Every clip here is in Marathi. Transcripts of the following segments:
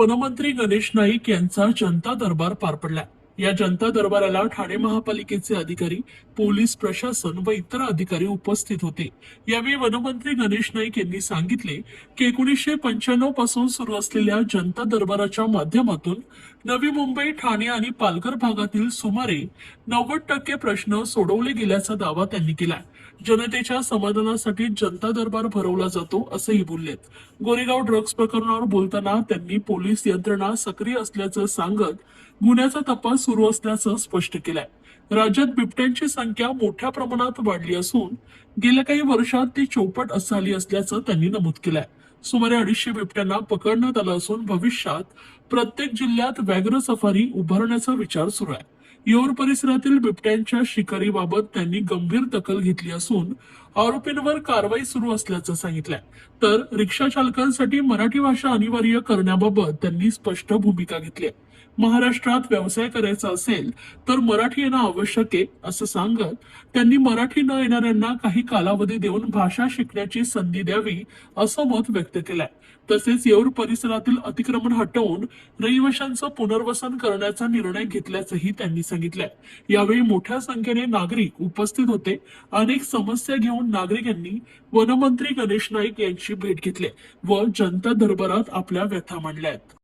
वनमंत्री गणेश नाईक यांचा जनता दरबार पार पडला। या जनता दरबाराला ठाणे महापालिकेचे अधिकारी, पोलीस प्रशासन व इतर अधिकारी उपस्थित होते। यावेळी वनमंत्री गणेश नाईक यांनी सांगितले की 1995 पासून सुरू असलेल्या जनता दरबाराच्या माध्यमातून नवी मुंबई, ठाणे आणि पालघर भागातील सुमारे 90% प्रश्न सोडवले गेल्याचा दावा त्यांनी केला। जनतेच्या समाधानासाठी जनता दरबार भरवला जातो असंही बोललेत। गोरेगाव ड्रग्ज प्रकरणावर बोलताना त्यांनी पोलीस यंत्रणा सक्रिय असल्याचं सांगत गुन्ह्याचा तपास सुरू असल्याचं स्पष्ट केलंय। राज्यात बिबट्यांची संख्या मोठ्या प्रमाणात वाढली असून गेल्या काही वर्षात ती चौपट झाली असल्याचं त्यांनी नमूद केलंय। सुमारे 250 बिबट्यांना पकडण्यात आलं असून भविष्यात प्रत्येक जिल्ह्यात व्याघ्र सफारी उभारण्याचा विचार सुरू आहे। येऊर परिसरातील बिबट्यांच्या शिकारीबाबत त्यांनी गंभीर दखल घेतली असून आरोपींवर कारवाई सुरू असल्याचं सांगितलंय। तर रिक्षा चालकांसाठी मराठी भाषा अनिवार्य करण्याबाबत त्यांनी स्पष्ट भूमिका घेतली आहे। महाराष्ट्रात व्यवसाय करायचा असेल तर मराठी येणं आवश्यक आहे असं सांगत त्यांनी मराठी न येणाऱ्यांना काही कालावधी देऊन भाषा शिकण्याची संधी द्यावी असं मत व्यक्त केलंय। तसेच येऊर परिसरातील अतिक्रमण हटवून रहिवाशांचं पुनर्वसन करण्याचा निर्णय घेतल्याचंही त्यांनी सांगितलंय। यावेळी मोठ्या संख्येने नागरिक उपस्थित होते। अनेक समस्या घेऊन नागरिकांनी वनमंत्री गणेश नाईक यांची भेट घेतली व जनता दरबारात आपल्या व्यथा मांडल्या आहेत।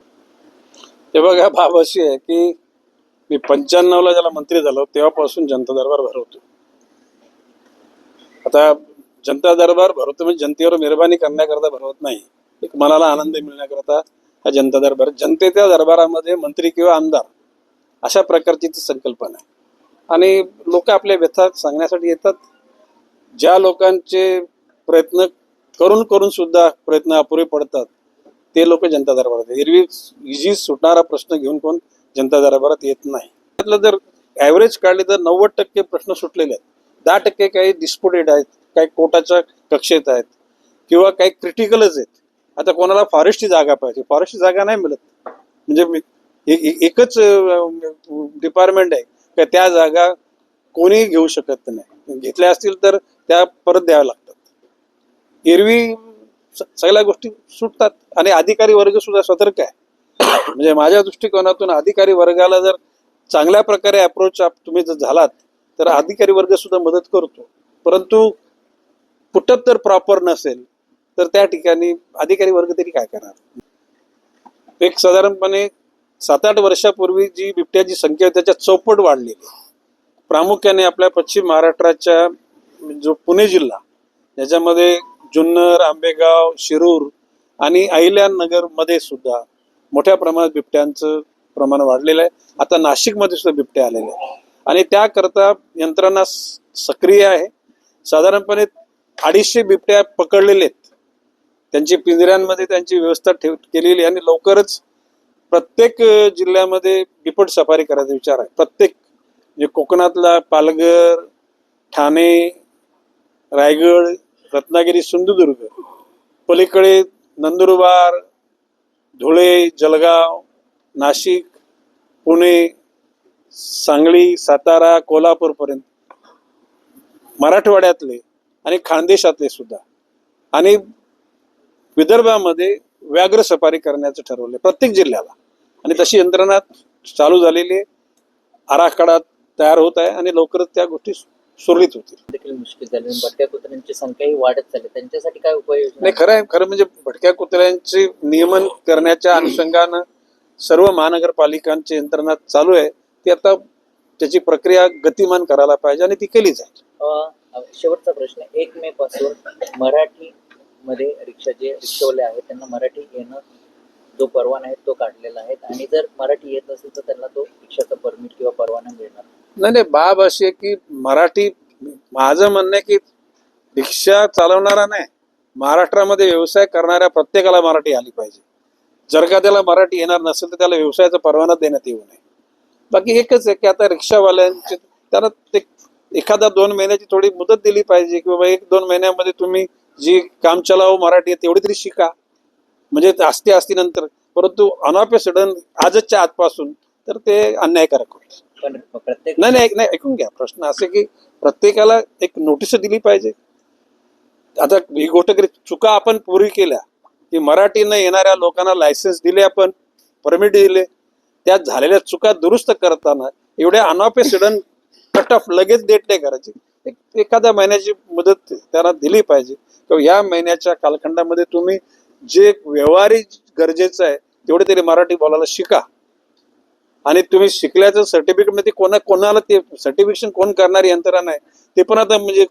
हे बघा, बाब अशी आहे की मी 95ला ज्याला मंत्री झालो तेव्हापासून जनता दरबार भरवतो। आता जनता दरबार भरवतो म्हणजे जनतेवर मेहरबानी करण्याकरता भरवत नाही, एक मनाला आनंद मिळण्याकरता हा जनता दरबार। जनतेच्या दरबारामध्ये मंत्री किंवा आमदार अशा प्रकारची ती संकल्पना आहे आणि लोक आपल्या व्यथा सांगण्यासाठी येतात। ज्या लोकांचे प्रयत्न करून करून सुद्धा प्रयत्न अपुरे पडतात ते लोक जनता दरबारात, एरवी इझी सुटणारा प्रश्न घेऊन कोण जनता दरबारात येत नाही। त्यातलं जर ॲव्हरेज काढले तर 90% प्रश्न सुटलेले आहेत, 10% काही डिस्प्युटेड आहेत, काही कोर्टाच्या कक्षेत आहेत किंवा काही क्रिटिकलच आहेत। आता कोणाला फॉरेस्टची जागा पाहिजे, फॉरेस्टची जागा नाही मिळत, म्हणजे एकच डिपार्टमेंट आहे का त्या जागा कोणी घेऊ शकत नाही, घेतल्या असतील तर त्या परत द्याव्या लागतात। एरवी सगळ्या गोष्टी सुटतात आणि अधिकारी वर्ग सुद्धा सतर्क आहे। म्हणजे माझ्या दृष्टिकोनातून अधिकारी वर्गाला जर चांगल्या प्रकारे अप्रोच तुम्ही जर झालात तर अधिकारी वर्ग सुद्धा मदत करतो, परंतु पुटअप जर प्रॉपर नसेल तर त्या ठिकाणी अधिकारी वर्ग तरी काय करणार। एक साधारणपणे 7-8 वर्षापूर्वी जी बिबट्याची संख्या त्याच्या चौपट वाढलेली, प्रामुख्याने आपल्या पश्चिम महाराष्ट्राच्या जो पुणे जिल्हा याच्यामध्ये जुन्नर, आंबेगाव, शिरूर आणि अहिल्यानगर मध्ये सुद्धा मोठ्या प्रमाणात बिबट्यांचं प्रमाण वाढलेलं आहे। आता नाशिकमध्ये सुद्धा बिबटे आलेले आहेत आणि त्याकरता यंत्रणा सक्रिय आहे। साधारणपणे 250 बिबट्या पकडलेले आहेत, त्यांची पिंजऱ्यांमध्ये त्यांची व्यवस्था केलेली आणि लवकरच प्रत्येक जिल्ह्यामध्ये बिबट सफारी करायचा विचार आहे। प्रत्येक म्हणजे कोकणातला पालघर, ठाणे, रायगड, रत्नागिरी, सिंधुदुर्ग, पलीकडे नंदुरबार, धुळे, जळगाव, नाशिक, पुणे, सांगली, सातारा, कोल्हापूरपर्यंत मराठवाड्यातले आणि खानदेशातले सुद्धा आणि विदर्भामध्ये व्याघ्र सफारी करण्याचं ठरवले प्रत्येक जिल्ह्याला आणि तशी यंत्रणा चालू झालेली आहे। आराखडा तयार होत आहे आणि लवकरच त्या गोष्टी सुरळीत होतील। देखील मुश्किल झाली, भटक्या कुत्र्यांची संख्याही वाढत चालली, त्यांच्यासाठी काय उपाययोजना? नाही, खरं म्हणजे भटक्या कुत्र्यांचे नियमन करण्याच्या अनुषंगानं सर्व महानगरपालिकांची यंत्रणा चालू आहे, ती आता त्याची प्रक्रिया गतिमान करायला पाहिजे आणि ती केली जाईल। शेवटचा प्रश्न, 1 मे पासून मराठी मध्ये रिक्षावाले आहेत त्यांना मराठी येणं जो परवाना आहे तो काढलेला आहे आणि जर मराठी येत असेल तर त्यांना तो रिक्षाचा परमिट किंवा परवाना मिळणार नाही, बाब अशी आहे की मराठी, माझं म्हणणं आहे की रिक्षा चालवणारा नाही, महाराष्ट्रामध्ये व्यवसाय करणाऱ्या प्रत्येकाला मराठी आली पाहिजे। जर का त्याला मराठी येणार नसेल तर त्याला व्यवसायाचा परवाना देण्यात येऊ नये। बाकी एकच आहे की आता रिक्षावाल्यांचे त्यांना ते 1-2 महिन्याची थोडी मुदत दिली पाहिजे की बाबा 1-2 महिन्यामध्ये तुम्ही जी काम चलावं मराठी आहे तेवढी तरी शिका, म्हणजे असते नंतर, परंतु अनऑफ सडन आजच्या आजपासून तर ते अन्यायकारक होईल। पण प्रत्येक नाही, ऐकून घ्या, प्रश्न असे की प्रत्येकाला एक नोटीस दिली पाहिजे। आता ही गोष्ट चुका आपण पूर्वी केल्या की मराठी न येणाऱ्या लोकांना लायसन्स दिले आपण परमिट दिले, त्या झालेल्या चुका दुरुस्त करताना एवढ्या अनऑफ सडन कट ऑफ लगेच डेट नाही करायची. एखाद्या महिन्याची मुदत त्यांना दिली पाहिजे किंवा या महिन्याच्या कालखंडामध्ये तुम्ही जे व्यवहारिक गरजेचं आहे तेवढे तरी मराठी बोलायला शिका. आणि तुम्ही शिकल्याचं सर्टिफिकेट मध्ये कोणाला ते सर्टिफिकेशन कोण करणारी यंत्रणा आहे ते पण आता म्हणजे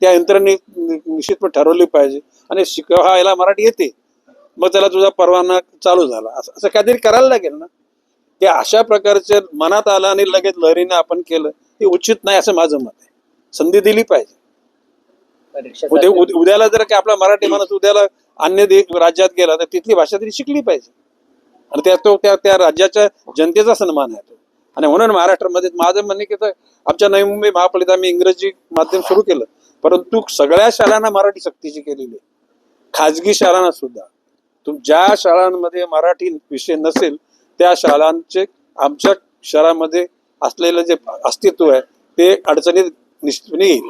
त्या यंत्रणेने निश्चितपणे ठरवली पाहिजे. आणि याला मराठी येते मग त्याला तुझा परवाना चालू झाला असं काहीतरी करायला लागेल ना. ते अशा प्रकारचे मनात आलं आणि लगेच लहरीने आपण केलं हे उचित नाही असं माझं मत आहे. संधी दिली पाहिजे. रिक्षा उद्याला जर का आपला मराठी माणूस उद्याला अन्य राज्यात गेला तर तिथली भाषा तरी शिकली पाहिजे. आणि त्या राज्याच्या जनतेचा सन्मान आहे तो. आणि म्हणून महाराष्ट्रामध्ये माझं म्हणणे की आमच्या नवी मुंबई महापालिकेत आम्ही इंग्रजी माध्यम सुरू केलं, परंतु सगळ्या शाळांना मराठी सक्तीची केलेली आहे. खाजगी शाळांना सुद्धा ज्या शाळांमध्ये मराठी विषय नसेल त्या शाळांचे आमच्या शहरामध्ये असलेलं जे अस्तित्व आहे ते अडचणीत निश्चितपणे येईल.